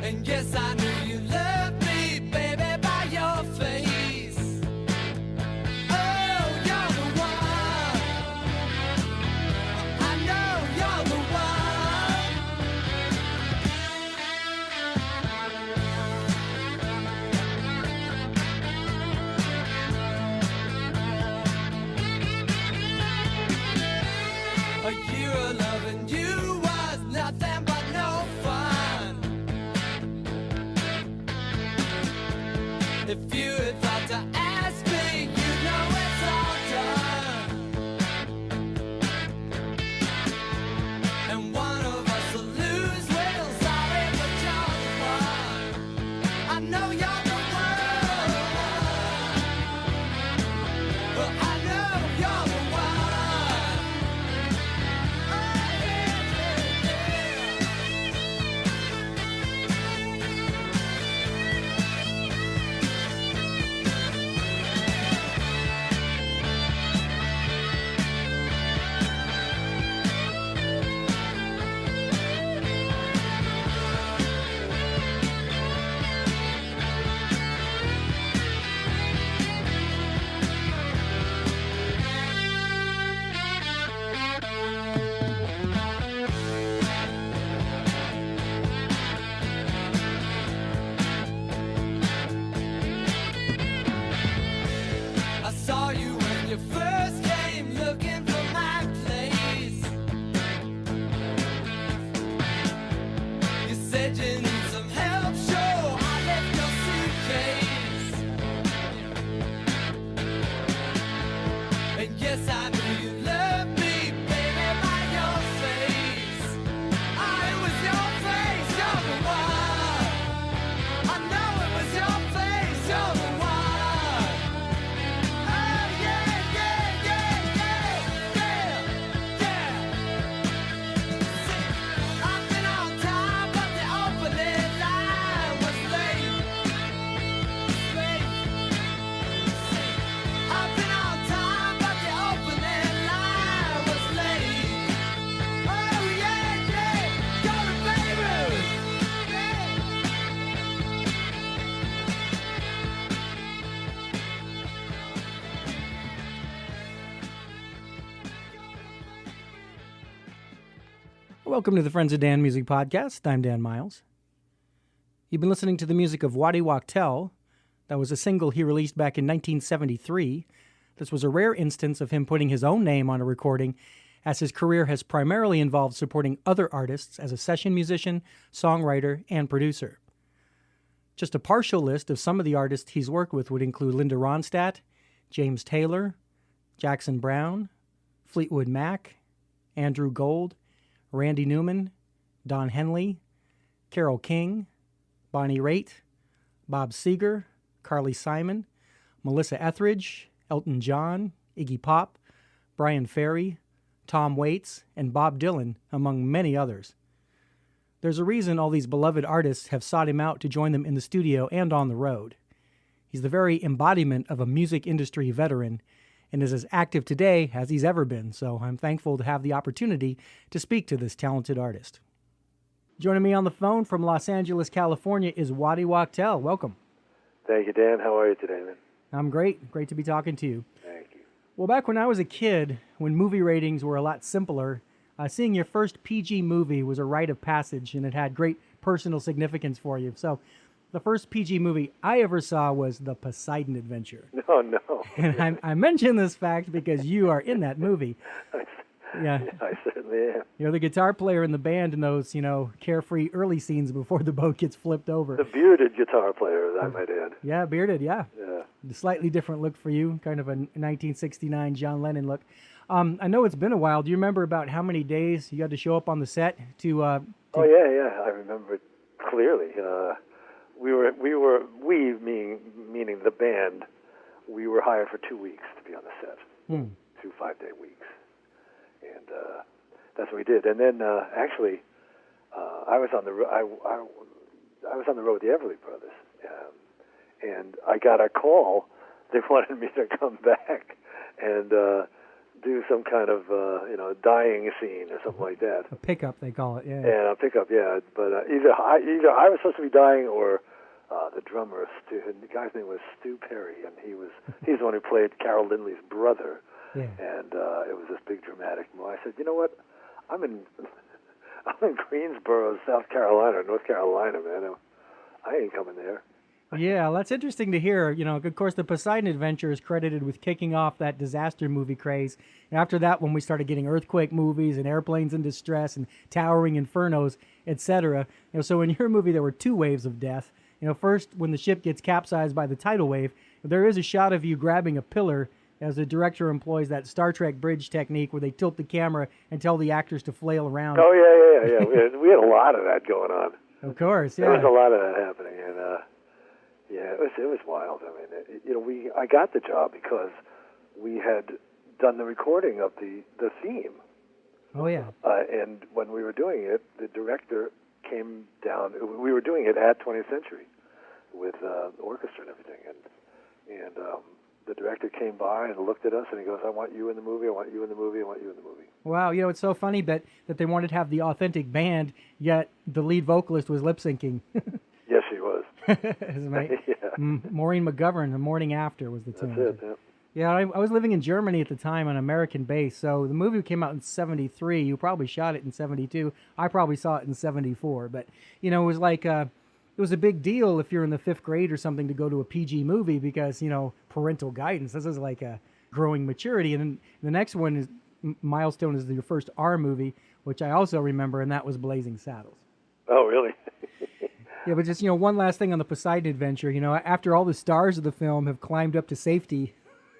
And yes, I knew you loved me, baby, by your face. Oh, you're the one. I know you're the one. A year of loving you was nothing but no fun. If you had thought to ask me, you know it's all done. And one of us will lose, well, sorry, but you're the one. I know you're the one. Well, I know you're the one. Oh, yeah, yeah, I saw you when you first came looking for my place. You said you need some help, sure, I left your suitcase. And yes, I knew you loved me, baby, by your face. Oh, it was your face, you're the one. I know it was your face, you're the one. Oh, yeah, yeah, yeah, yeah, yeah, yeah. See, I've been on time, but the opening line was late. Late. See, I've been on time, but the opening line was late. Oh, yeah, yeah, you're the baby. Yeah. Welcome to the Friends of Dan Music Podcast. I'm Dan Miles. You've been listening to the music of Waddy Wachtel. That was a single he released back in 1973. This was a rare instance of him putting his own name on a recording, as his career has primarily involved supporting other artists as a session musician, songwriter, and producer. Just a partial list of some of the artists he's worked with would include Linda Ronstadt, James Taylor, Jackson Browne, Fleetwood Mac, Andrew Gold, Randy Newman, Don Henley, Carole King, Bonnie Raitt, Bob Seger, Carly Simon, Melissa Etheridge, Elton John, Iggy Pop, Brian Ferry, Tom Waits, and Bob Dylan, among many others. There's a reason all these beloved artists have sought him out to join them in the studio and on the road. He's the very embodiment of a music industry veteran and is as active today as he's ever been, so I'm thankful to have the opportunity to speak to this talented artist. Joining me on the phone from Los Angeles, California is Waddy Wachtel. Welcome. Thank you, Dan. How are you today, man? I'm great. Great to be talking to you. Thank you. Well, back when I was a kid, when movie ratings were a lot simpler, seeing your first PG movie was a rite of passage, and it had great personal significance for you. So the first PG movie I ever saw was The Poseidon Adventure. No, no. And I mention this fact because you are in that movie. Yeah, I certainly am. you're the guitar player in the band in those, carefree early scenes before the boat gets flipped over. The bearded guitar player, I might add. Yeah, bearded, yeah. Yeah. A slightly different look for you, kind of a 1969 John Lennon look. I know it's been a while. Do you remember about how many days you had to show up on the set to Oh, yeah. I remember it clearly. We meaning the band, we were hired for 2 weeks to be on the set. 2 5-day weeks. And that's what we did. And then actually, I was on the I was on the road with the Everly Brothers, and I got a call. They wanted me to come back and do some kind of dying scene or something like that. A pickup, they call it. Yeah. And a pickup, yeah. But either I was supposed to be dying, or the drummer, the guy's name was Stu Perry, and he's the one who played Carol Lindley's brother. Yeah. And it was this big dramatic moment. I said, you know what? I'm in Greensboro, South Carolina, North Carolina, man. I ain't coming there. Yeah, well, that's interesting to hear. Of course, the Poseidon Adventure is credited with kicking off that disaster movie craze. And after that, when we started getting earthquake movies and airplanes in distress and towering infernos, etc. So in your movie, there were two waves of death. First, when the ship gets capsized by the tidal wave, there is a shot of you grabbing a pillar as the director employs that Star Trek bridge technique where they tilt the camera and tell the actors to flail around. Oh, yeah. We had a lot of that going on. Of course, yeah. There was a lot of that happening, and yeah, it was wild. I mean, I got the job because we had done the recording of the theme. Oh, yeah. And when we were doing it, the director came down. We were doing it at 20th Century with orchestra and everything, and the director came by and looked at us, and he goes, "I want you in the movie. I want you in the movie. I want you in the movie." Wow, it's so funny that they wanted to have the authentic band, yet the lead vocalist was lip syncing. Yes, she was. Yeah. Maureen McGovern, The Morning After was the tune. That's it, yeah. I was living in Germany at the time on American base, so the movie came out in 73. You probably shot it in 72. I probably saw it in 74. But, it was like... it was a big deal if you're in the 5th grade or something to go to a PG movie because, parental guidance. This is like a growing maturity. And then the next one is milestone is your first R movie, which I also remember, and that was Blazing Saddles. Oh, really? Yeah, but just, one last thing on the Poseidon Adventure. After all the stars of the film have climbed up to safety,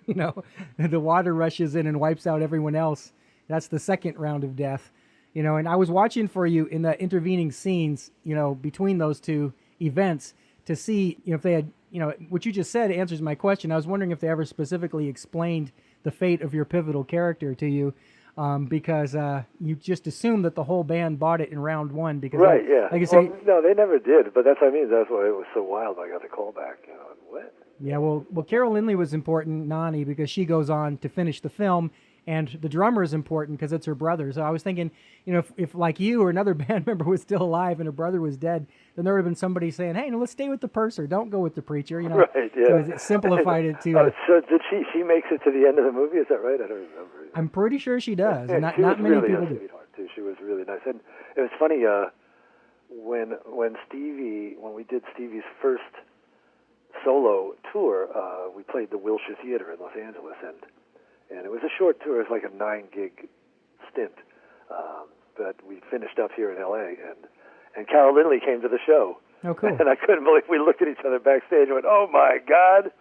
the water rushes in and wipes out everyone else. That's the second round of death. And I was watching for you in the intervening scenes, between those two events to see if they had, what you just said answers my question. I was wondering if they ever specifically explained the fate of your pivotal character to you, because you just assumed that the whole band bought it in round one. Because right, yeah. Like I say, no, they never did, but that's what I mean. That's why it was so wild. I got the call back. What? Yeah, well, Carol Lindley was important, Nani, because she goes on to finish the film. And the drummer is important because it's her brother. So I was thinking, if like you or another band member was still alive and her brother was dead, then there would have been somebody saying, "Hey, let's stay with the purser. Don't go with the preacher." Right, yeah. So it simplified it to. So did she makes it to the end of the movie? Is that right? I don't remember. I'm pretty sure she does. Yeah, not was many really people a do. Sweetheart too. She was really nice. And it was funny when we did Stevie's first solo tour, we played the Wilshire Theater in Los Angeles, and it was a short tour. It was like a 9-gig stint. But we finished up here in L.A., and Carol Lindley came to the show. Oh, cool. And I couldn't believe we looked at each other backstage and went, "Oh, my God."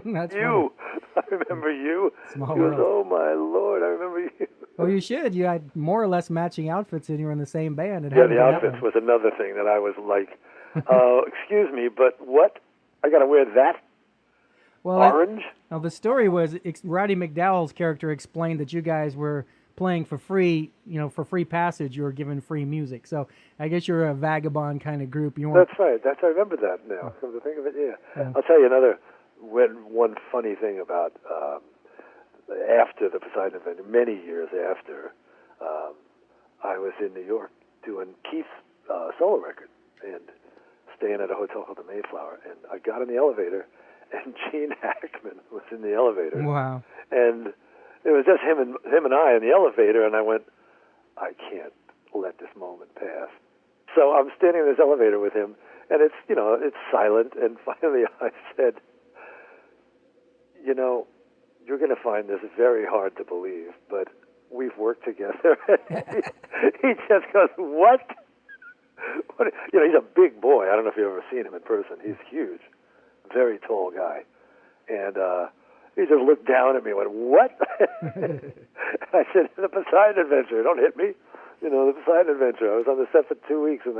That's you. Funny. I remember you. Small He goes, world. "Oh, my Lord, I remember you." Well, you should. You had more or less matching outfits and you were in the same band. Yeah, the outfits was another thing that I was like, excuse me, but what? I got to wear that? Well, orange? Now, the story was Roddy McDowell's character explained that you guys were playing for free, for free passage. You were given free music. So I guess you're a vagabond kind of group. You weren't... That's right. I remember that now. Come to think of it, yeah. I'll tell you one funny thing about after the Poseidon Adventure, many years after, I was in New York doing Keith's solo record and staying at a hotel called the Mayflower. And I got in the elevator, and Gene Hackman was in the elevator. Wow. And it was just him and I in the elevator, and I went, I can't let this moment pass. So I'm standing in this elevator with him, and it's silent, and finally I said, you're going to find this very hard to believe, but we've worked together. He just goes, what? He's a big boy. I don't know if you've ever seen him in person. He's huge, very tall guy. And he just looked down at me and went, what? I said, the Poseidon Adventure. Don't hit me. The Poseidon Adventure. I was on the set for 2 weeks in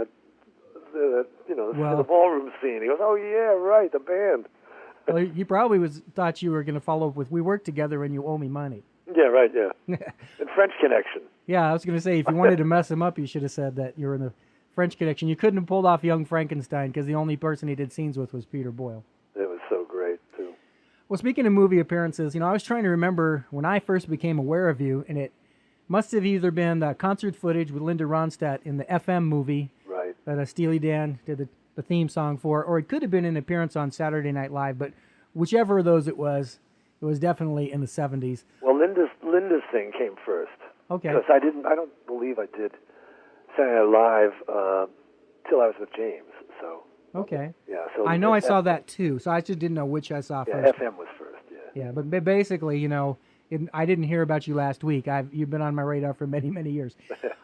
the ballroom scene. He goes, oh, yeah, right, the band. Well, he probably thought you were going to follow up with, we work together and you owe me money. Yeah, right, yeah. And French Connection. Yeah, I was going to say, if you wanted to mess him up, you should have said that you were in the French Connection. You couldn't have pulled off Young Frankenstein because the only person he did scenes with was Peter Boyle. It was so great, too. Well, speaking of movie appearances, I was trying to remember when I first became aware of you, and it must have either been the concert footage with Linda Ronstadt in the FM movie Right. that Steely Dan did the theme song for, or it could have been an appearance on Saturday Night Live, but whichever of those it was definitely in the 70s. Well, Linda's thing came first. Okay. Because I don't believe I did Saturday Night Live till I was with James. So. Okay. Yeah. So I know I saw that too, so I just didn't know which I saw Yeah, first. FM was first. Yeah. Yeah, but basically, I didn't hear about you last week. You've been on my radar for many, many years.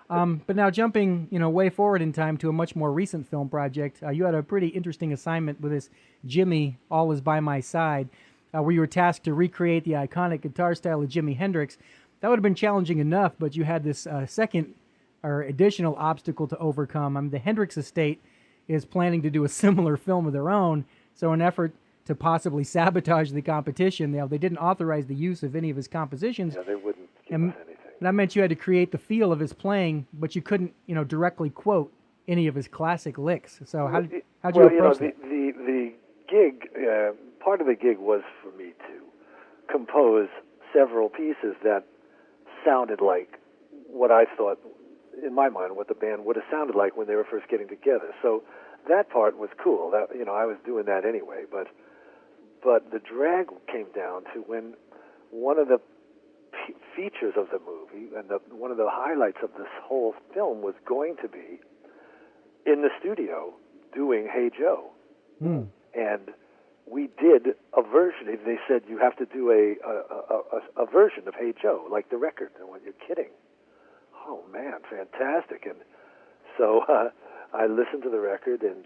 But now jumping, way forward in time to a much more recent film project, you had a pretty interesting assignment with this Jimmy, All Is By My Side, where you were tasked to recreate the iconic guitar style of Jimi Hendrix. That would have been challenging enough, but you had this second or additional obstacle to overcome. The Hendrix estate is planning to do a similar film of their own, so in an effort to possibly sabotage the competition, they didn't authorize the use of any of his compositions. Yeah, they wouldn't give us anything. That meant you had to create the feel of his playing, but you couldn't, directly quote any of his classic licks. So how'd you approach that? The gig, part of the gig was for me to compose several pieces that sounded like what I thought, in my mind, what the band would have sounded like when they were first getting together. So that part was cool. That I was doing that anyway. But the drag came down to when one of the features of the movie and one of the highlights of this whole film was going to be in the studio doing Hey Joe. And we did a version. They said you have to do a version of Hey Joe, like the record. And when you're kidding. Oh, man, fantastic. And so I listened to the record, and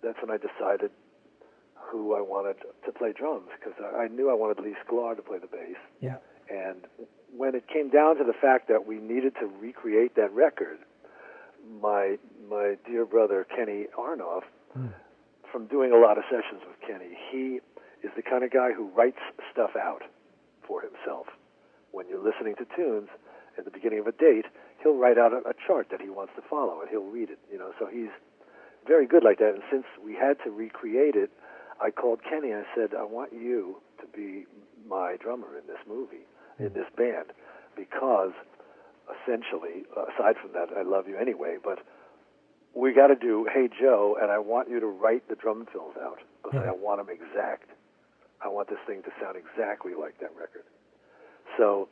that's when I decided who I wanted to play drums, because I knew I wanted Lee Sklar to play the bass. Yeah. And when it came down to the fact that we needed to recreate that record, my dear brother, Kenny Arnoff, from doing a lot of sessions with Kenny, he is the kind of guy who writes stuff out for himself. When you're listening to tunes, at the beginning of a date, he'll write out a chart that he wants to follow, and he'll read it. So he's very good like that. And since we had to recreate it, I called Kenny and I said, I want you to be my drummer in this movie, in this band, because essentially, aside from that, I love you anyway, but we got to do Hey Joe, and I want you to write the drum fills out, because I want them exact. I want this thing to sound exactly like that record. So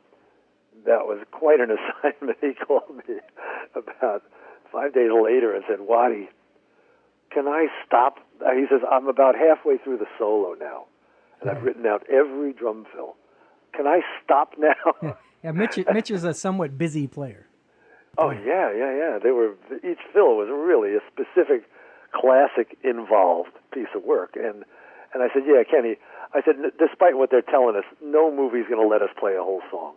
that was quite an assignment. He called me about 5 days later and said, Waddy, can I stop? He says, I'm about halfway through the solo now, and I've written out every drum fill. Can I stop now? Yeah, Mitch is a somewhat busy player. Oh, yeah. Each fill was really a specific, classic, involved piece of work. And I said, yeah, Kenny, I said, despite what they're telling us, no movie's going to let us play a whole song.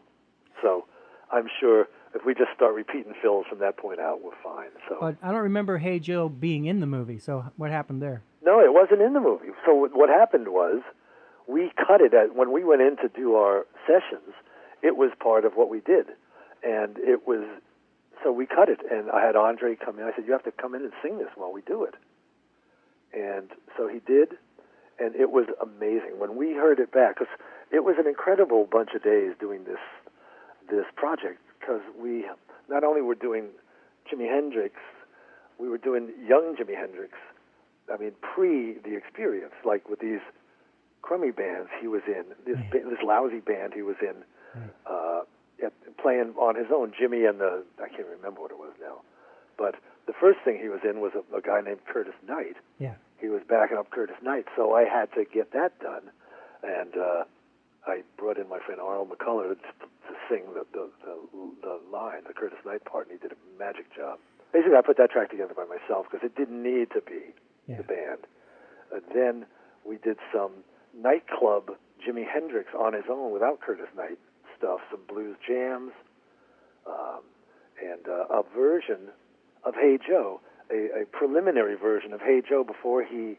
So I'm sure if we just start repeating fills from that point out, we're fine. So. But I don't remember Hey Joe being in the movie, so what happened there? No, it wasn't in the movie. So what happened was we cut it when we went in to do our sessions, it was part of what we did. And so we cut it, and I had Andre come in. I said, you have to come in and sing this while we do it. And so he did, and it was amazing. When we heard it back, because it was an incredible bunch of days doing this project, because we not only were doing Jimi Hendrix, we were doing young Jimi Hendrix, pre the experience, like with these crummy bands he was in, this lousy band he was in, playing on his own, Jimmy and I can't remember what it was now, but the first thing he was in was a guy named Curtis Knight. Yeah. He was backing up Curtis Knight, so I had to get that done, and I brought in my friend Arnold McCullough to sing the line, the Curtis Knight part, and he did a magic job. Basically, I put that track together by myself because it didn't need to be the band. Then we did some nightclub Jimi Hendrix on his own without Curtis Knight stuff, some blues jams, and a version of Hey Joe, a preliminary version of Hey Joe before he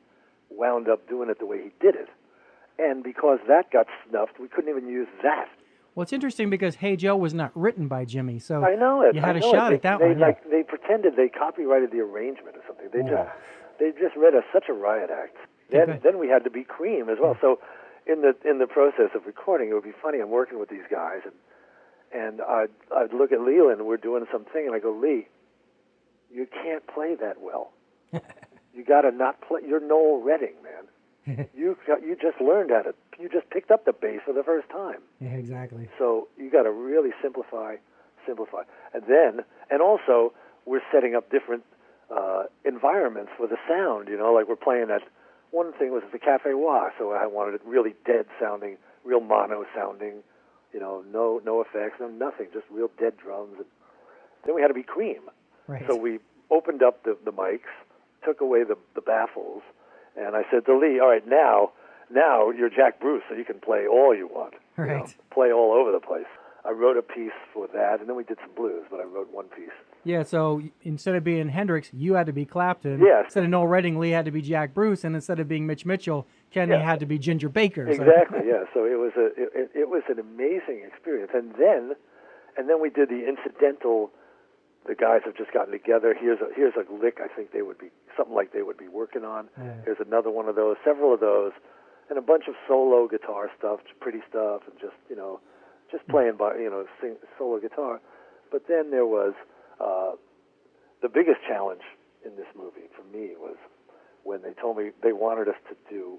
wound up doing it the way he did it. And because that got snuffed, we couldn't even use that. Well, it's interesting because Hey Joe was not written by Jimmy, so I know it. You had a shot at that one. They pretended they copyrighted the arrangement or something. They just read us such a riot act. Then we had to be Cream as well. So in the process of recording, it would be funny. I'm working with these guys, and I'd look at Leland. We're doing something, and I go, Lee, you can't play that well. You got to not play. You're Noel Redding, man. You just learned how to. You just picked up the bass for the first time. Yeah, exactly. So you got to really simplify, and also we're setting up different environments for the sound. You know, like we're playing that. One thing was the Cafe Wah, so I wanted it really dead sounding, real mono sounding. You know, no effects, no nothing, just real dead drums. And then we had to be Cream. Right. So we opened up the mics, took away the baffles, and I said to Lee, all right, now you're Jack Bruce, so you can play all you want. Right. You know, play all over the place. I wrote a piece for that, and then we did some blues, but I wrote one piece. Yeah, so instead of being Hendrix, you had to be Clapton. Yes. Instead of Noel Redding, Lee had to be Jack Bruce, and instead of being Mitch Mitchell, Kenny had to be Ginger Baker. Exactly, yeah. So it was an amazing experience. And then we did the incidental. The guys have just gotten together. Here's a lick I think they would be something like they would be working on. Yeah. Here's another one of those, several of those, and a bunch of solo guitar stuff, pretty stuff, and just playing by solo guitar. But then there was the biggest challenge in this movie for me was when they told me they wanted us to do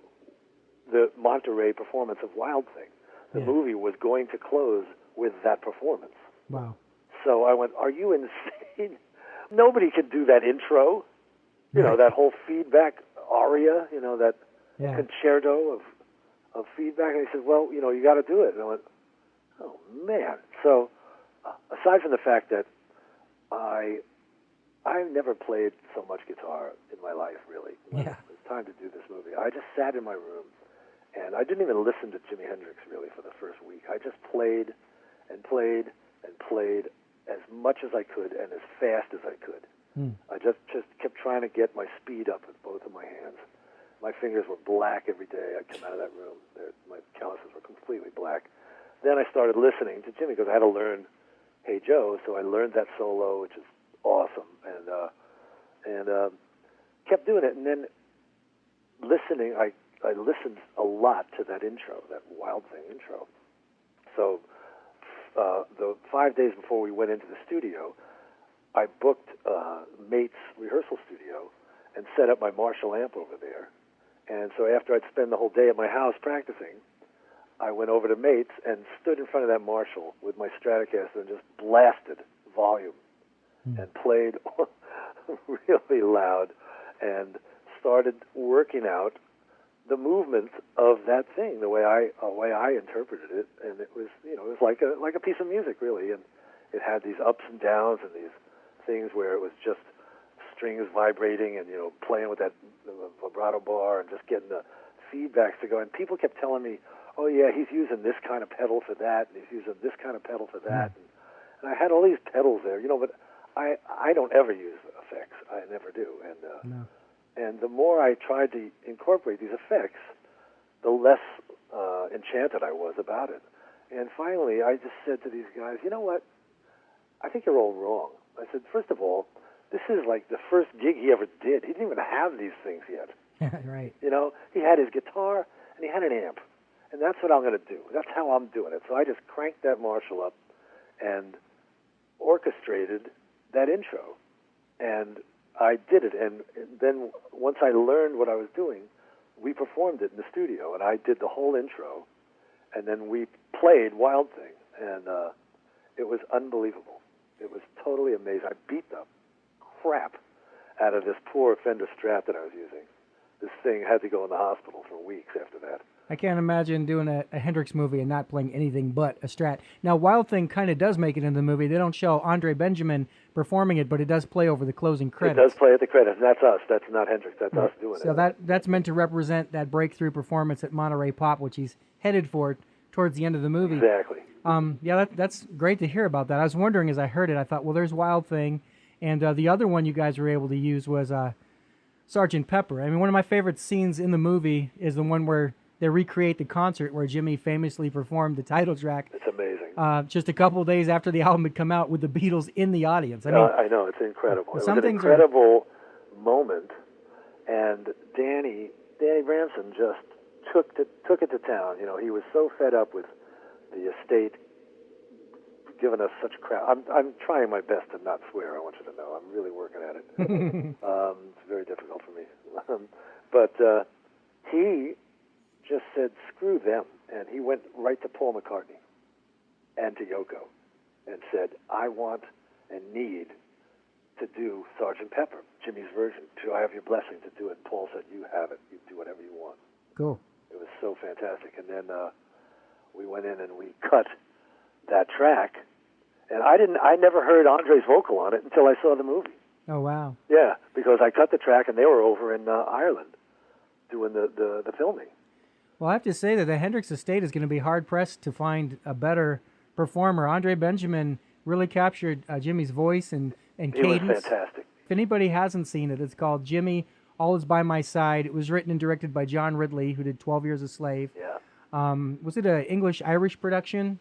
the Monterey performance of Wild Thing. The movie was going to close with that performance. Wow. So I went, are you insane? Nobody could do that intro, that whole feedback aria, that concerto of feedback. And he said, well, you got to do it. And I went, oh, man. So aside from the fact that I've never played so much guitar in my life, really. Yeah. It was time to do this movie. I just sat in my room, and I didn't even listen to Jimi Hendrix, really, for the first week. I just played and played and played as much as I could and as fast as I could. I just kept trying to get my speed up with both of my hands. My fingers were black every day. I'd come out of that room. My calluses were completely black. Then I started listening to Jimmy because I had to learn Hey Joe, so I learned that solo, which is awesome, and kept doing it. And then listening, I listened a lot to that intro, that Wild Thing intro. So the 5 days before we went into the studio, I booked Mate's rehearsal studio and set up my Marshall amp over there. And so after I'd spend the whole day at my house practicing, I went over to Mate's and stood in front of that Marshall with my Stratocaster and just blasted volume and played really loud and started working out the movement of that thing, the way I interpreted it, and it was it was like a piece of music, really, and it had these ups and downs and these things where it was just strings vibrating and playing with that vibrato bar and just getting the feedbacks to go. And people kept telling me, oh yeah, he's using this kind of pedal for that, and he's using this kind of pedal for that, and I had all these pedals there, but I don't ever use effects. I never do, and the more I tried to incorporate these effects, the less enchanted I was about it. And finally, I just said to these guys, you know what? I think you're all wrong. I said, first of all, this is like the first gig he ever did. He didn't even have these things yet. Right. He had his guitar and he had an amp. And that's what I'm going to do. That's how I'm doing it. So I just cranked that Marshall up and orchestrated that intro. And I did it. And then once I learned what I was doing, we performed it in the studio. And I did the whole intro. And then we played Wild Thing. And it was unbelievable. It was totally amazing. I beat the crap out of this poor Fender Strat that I was using. This thing had to go in the hospital for weeks after that. I can't imagine doing a Hendrix movie and not playing anything but a Strat. Now, Wild Thing kind of does make it into the movie. They don't show Andre Benjamin performing it, but it does play over the closing credits. It does play at the credits, and that's us. That's not Hendrix. That's us doing it. So that's meant to represent that breakthrough performance at Monterey Pop, which he's headed for towards the end of the movie. Exactly. That's great to hear about that. I was wondering as I heard it, I thought, well, there's Wild Thing, and the other one you guys were able to use was Sgt. Pepper. I mean, one of my favorite scenes in the movie is the one where they recreate the concert where Jimmy famously performed the title track. It's amazing. Just a couple of days after the album had come out with the Beatles in the audience. I know, it's incredible. It was an incredible moment, and Danny Branson just took it to town. He was so fed up with the estate giving us such crap. I'm trying my best to not swear. I want you to know I'm really working at it. It's very difficult for me. But he just said, screw them. And he went right to Paul McCartney and to Yoko and said, I want and need to do Sgt. Pepper, Jimmy's version. Do I have your blessing to do it? And Paul said, you have it. You do whatever you want. Cool. It was so fantastic. And then we went in and we cut that track. And I never heard Andre's vocal on it until I saw the movie. Oh, wow. Yeah, because I cut the track and they were over in Ireland doing the filming. Well, I have to say that the Hendrix estate is going to be hard-pressed to find a better performer. Andre Benjamin really captured Jimmy's voice and cadence. He was fantastic. If anybody hasn't seen it, it's called Jimmy, All Is By My Side. It was written and directed by John Ridley, who did 12 Years a Slave. Yeah. Was it an English-Irish production?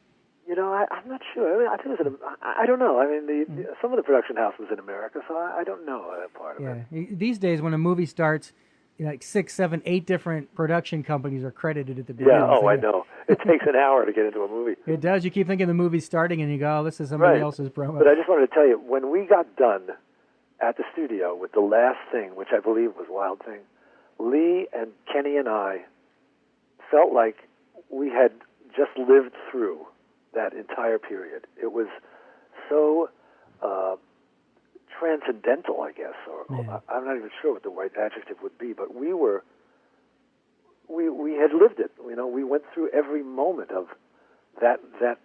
I'm not sure. I think it was I don't know. I mean, some of the production house was in America, so I don't know that part of it. Yeah. These days, when a movie starts, like 6, 7, 8 different production companies are credited at the beginning. Yeah, I know. It takes an hour to get into a movie. It does. You keep thinking the movie's starting, and you go, oh, this is somebody else's promo. But I just wanted to tell you, when we got done at the studio with the last thing, which I believe was Wild Thing, Lee and Kenny and I felt like we had just lived through that entire period. It was so transcendental, I guess, or I'm not even sure what the right adjective would be, but we had lived it. We went through every moment of that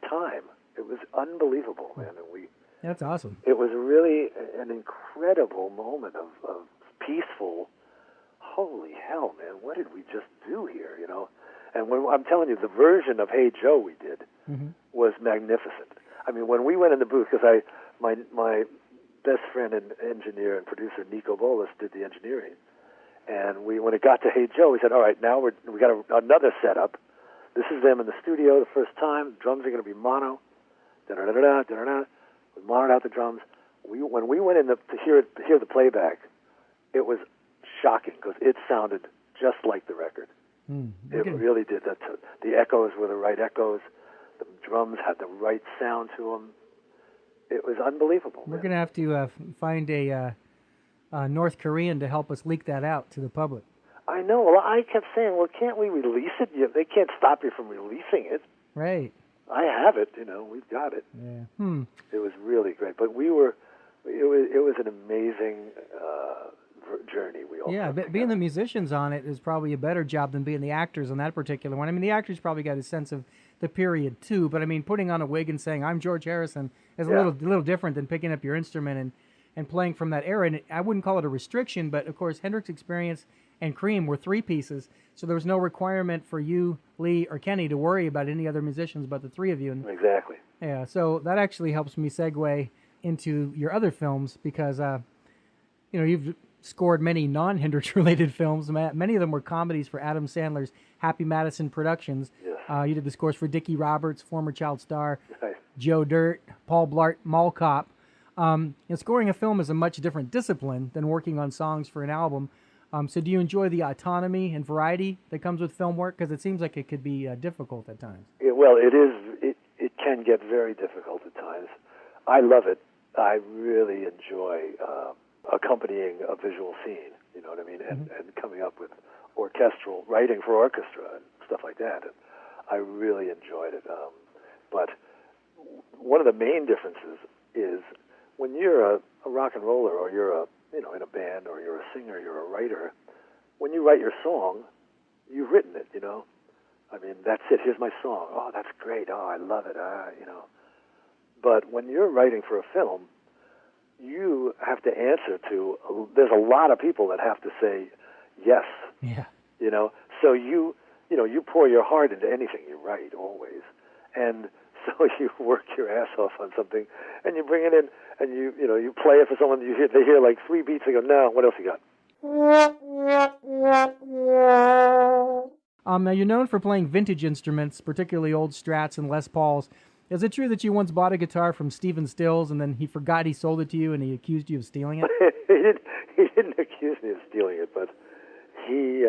time. It was unbelievable, man. And that's awesome. It was really an incredible moment of peaceful. Holy hell, man! What did we just do here? And when I'm telling you, the version of Hey Joe we did was magnificent. I mean, when we went in the booth, because my best friend and engineer and producer Nico Bolas did the engineering, and when it got to Hey Joe, we said, all right, now we got another setup. This is them in the studio the first time. Drums are going to be mono. Da-da-da-da, da-da-da. We monoed out the drums. When we went in to hear the playback, it was shocking because it sounded just like the record. It really did. The echoes were the right echoes. The drums had the right sound to them. It was unbelievable. We're going to have to find a North Korean to help us leak that out to the public. I know. Well, I kept saying, well, can't we release it? They can't stop you from releasing it. Right. I have it. We've got it. Yeah. It was really great. But it was an amazing journey. Being the musicians on it is probably a better job than being the actors on that particular one. I mean, the actors probably got a sense of the period too, but I mean, putting on a wig and saying I'm George Harrison is a little different than picking up your instrument and playing from that era. And I wouldn't call it a restriction, but of course, Hendrix Experience and Cream were 3 pieces, so there was no requirement for you, Lee, or Kenny to worry about any other musicians but the 3 of you. And, exactly. Yeah, so that actually helps me segue into your other films because you've scored many non-Hendrix related films. Many of them were comedies for Adam Sandler's Happy Madison Productions. Yes. You did the scores for Dickie Roberts, former child star, Right. Joe Dirt, Paul Blart, Mall Cop. Scoring a film is a much different discipline than working on songs for an album. So do you enjoy the autonomy and variety that comes with film work? Because it seems like it could be difficult at times. Well, it is. It can get very difficult at times. I love it. I really enjoy accompanying a visual scene, you know what I mean, and coming up with orchestral writing for orchestra and stuff like that. And I really enjoyed it. But one of the main differences is when you're a rock and roller, or you're in a band, or you're a singer, you're a writer. When you write your song, you've written it. I mean, that's it. Here's my song. Oh, that's great. Oh, I love it. But when you're writing for a film, you have to answer to, there's a lot of people that have to say yes. Yeah. So you pour your heart into anything you write, always. And so you work your ass off on something, and you bring it in, and you play it for someone, they hear like 3 beats, they go, no, what else you got? Now you're known for playing vintage instruments, particularly old Strats and Les Pauls. Is it true that you once bought a guitar from Stephen Stills and then he forgot he sold it to you and he accused you of stealing it? He didn't accuse me of stealing it, but he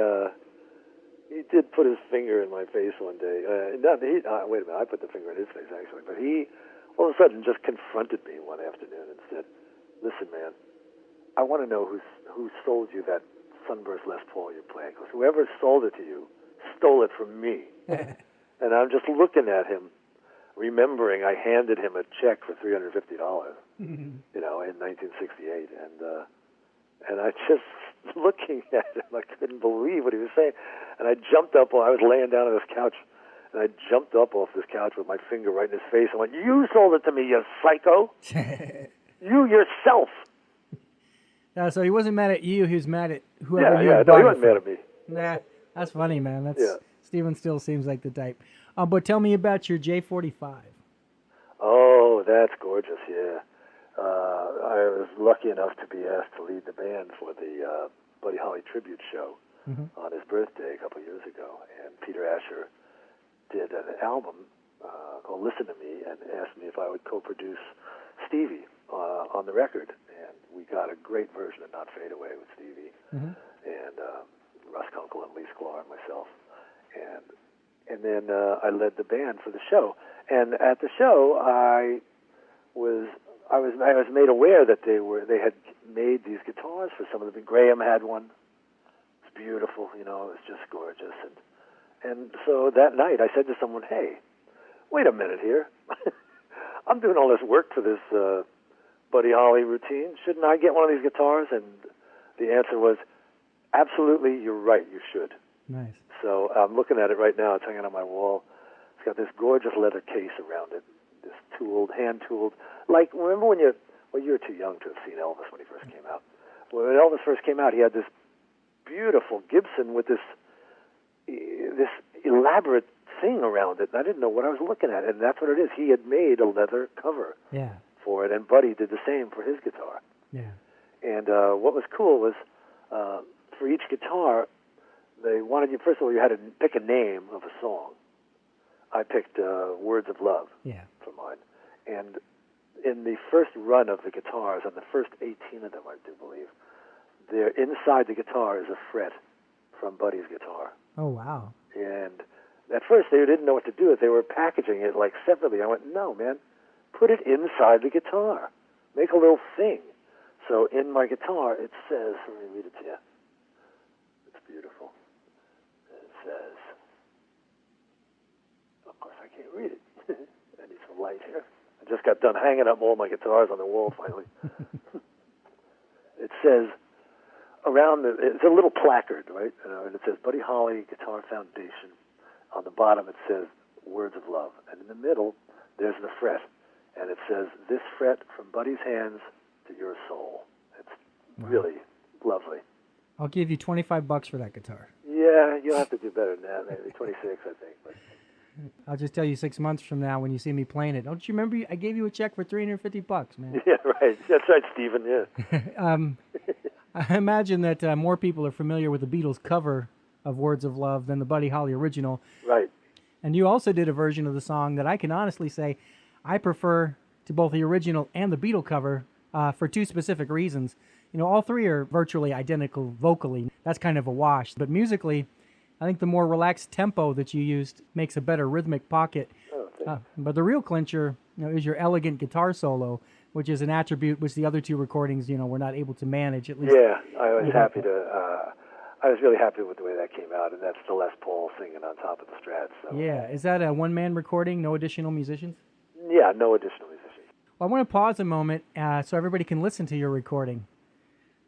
he did put his finger in my face one day. Wait a minute, I put the finger in his face, actually. But he, all of a sudden, just confronted me one afternoon and said, listen, man, I want to know who sold you that Sunburst Les Paul you're playing, because whoever sold it to you stole it from me. And I'm just looking at him, remembering I handed him a check for $350, in 1968, and I just looking at him, I couldn't believe what he was saying, and I jumped up. I was laying down on this couch, and I jumped up off this couch with my finger right in his face and went, "You sold it to me, you psycho! You yourself!" So he wasn't mad at you; he was mad at whoever you Yeah, had no, he bought it wasn't mad from. at me. Nah, that's funny, man. That's Yeah. Steven still seems like the type. But tell me about your J45. Oh, that's gorgeous, yeah. I was lucky enough to be asked to lead the band for the Buddy Holly tribute show on his birthday a couple of years ago. And Peter Asher did an album called Listen to Me and asked me if I would co-produce Stevie on the record. And we got a great version of Not Fade Away with Stevie and Russ Kunkel and Lee Sklar and myself. And then I led the band for the show. And at the show, I was made aware that they had made these guitars for some of the. Graham had one. It's beautiful, it was just gorgeous. And so that night, I said to someone, "Hey, wait a minute here. I'm doing all this work for this Buddy Holly routine. Shouldn't I get one of these guitars?" And the answer was, "Absolutely, you're right. You should." Nice. So I'm looking at it right now. It's hanging on my wall. It's got this gorgeous leather case around it, this hand-tooled. Like, remember when you were too young to have seen Elvis when he first came out. When Elvis first came out, he had this beautiful Gibson with this elaborate thing around it. And I didn't know what I was looking at, and that's what it is. He had made a leather cover for it, and Buddy did the same for his guitar. Yeah. And what was cool was for each guitar, they wanted you, first of all, you had to pick a name of a song. I picked Words of Love for mine. And in the first run of the guitars, on the first 18 of them, I do believe, there inside the guitar is a fret from Buddy's guitar. Oh, wow. And at first they didn't know what to do with it. They were packaging it like separately. I went, "No, man, put it inside the guitar. Make a little thing." So in my guitar, it says, let me read it to you. It's beautiful. It says, of course I can't read it. I need some light here. I just got done hanging up all my guitars on the wall finally. It says, it's a little placard, right? And it says Buddy Holly Guitar Foundation. On the bottom it says Words of Love. And in the middle, there's the fret. And it says, "This fret from Buddy's hands to your soul." It's really lovely. I'll give you $25 for that guitar. Yeah, you'll have to do better than that. Maybe 26, I think. But I'll just tell you 6 months from now when you see me playing it. Don't you remember I gave you a check for $350, man? yeah, right. That's right, Stephen. Yeah. I imagine that more people are familiar with the Beatles cover of Words of Love than the Buddy Holly original. Right. And you also did a version of the song that I can honestly say I prefer to both the original and the Beatle cover for two specific reasons. All three are virtually identical vocally. That's kind of a wash. But musically, I think the more relaxed tempo that you used makes a better rhythmic pocket. But the real clincher is your elegant guitar solo, which is an attribute which the other two recordings, were not able to manage. At least. Yeah, I was happy to. I was really happy with the way that came out, and that's the Les Paul singing on top of the Strats. So. Yeah, is that a one-man recording? No additional musicians? Yeah, no additional musicians. Well, I want to pause a moment so everybody can listen to your recording.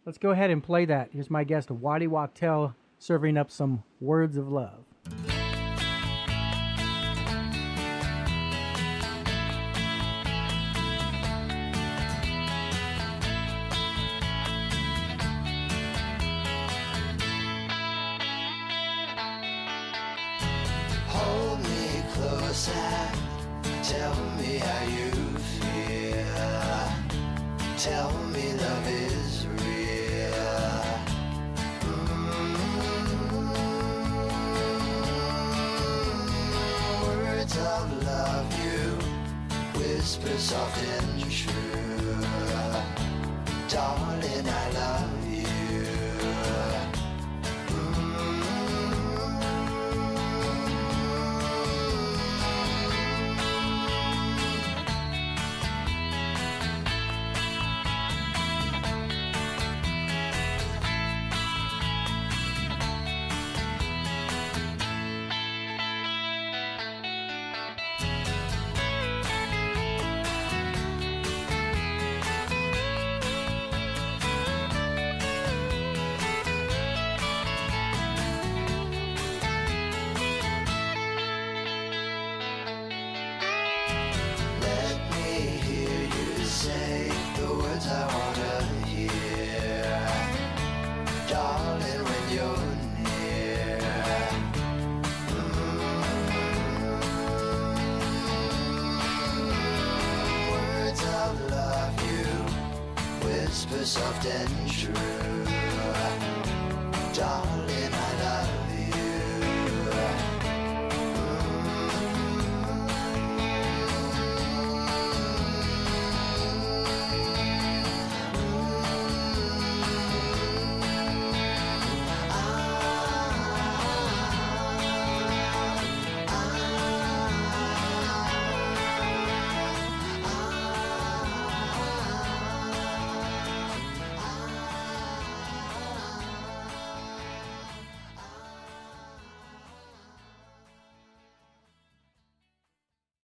Let's go ahead and play that. Here's my guest, Waddy Wachtel, serving up some Words of Love. Hold me closer, tell me how you feel. Tell me love is real. Words of love you whisper soft and true. Darling, I love you. words I wanna hear, darling, when you're near. Words of love you whisper soft and true, darling.